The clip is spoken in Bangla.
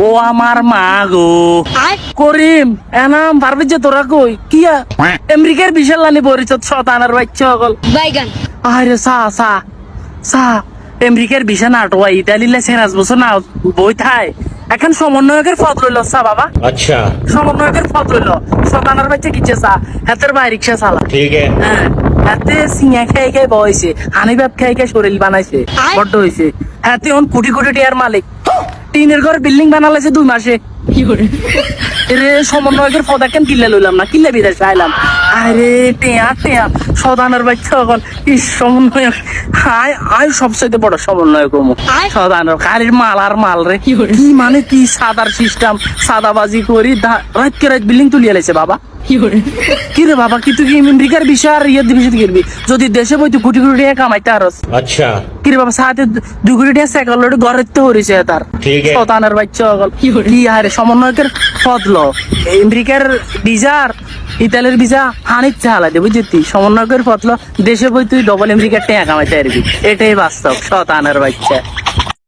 ও আমার মা গো করিম এনাম পারবি যে তোরা কই কিয়া আমেরিকার বিশাল লানি পরিচয় শতানার বাচ্চা সকল বাইগান আরে সা আমেরিকার বিশা নাটোয়া ইতালিলে 5 বছর না বই থাই এখন সমন্বয়কের পদ রইল সা বাবা अच्छा সমন্বয়কের পদ রইল শতানার বাচ্চা কিচ্ছে সা হাতের বাইরে রিক্সা চালা ठीक है হ্যাঁ হাতে সিঙা খাই খাই বয়সে হানি ভাত খাই খাই শরীর বানাইছে বড্ড হয়েছে হাতে কোটি কোটি টিয়ার মালিক টিনের ঘর বিল্ডিং বানালাইছে 2 মাসে রে সমন্বয়কের পদ এখন কিল্লা লইলাম না কিল্লা বিদেশ আইলাম আরে টেয়া সদানের বাচ্চা এখন এই সমন্বয়ক আয় সবচেয়ে বড় সমন্বয়ক সদানের কারির মাল আর মাল রে কি মানে কি সাদার সিস্টেম সাদাবাজি করি রাত বিল্ডিং তুলিয়ে লাইছে বাবা কি রে বাবা কি তুই আমেরিকার বিষয় আর ইয়ে বিষয় করবি যদি দেশে বই তুই কোটি কোটি টাকা কামাইতে আরস अच्छा কি রে বাবা সাথে 2 কোটি টাকা সাইকেল লড়ে ঘরে তো হরিছে তার ঠিক আছে শতানের বাচ্চা সকল কি আরে সমন্বয়কের ফদল আমেরিকার ভিসার ইতালির ভিসা হানিত চালা দে বুঝতি সমন্বয়কের ফদল দেশে বই তুই ডবল আমেরিকার টাকা কামাইতে পারবি এটাই বাস্তব শতানের বাচ্চা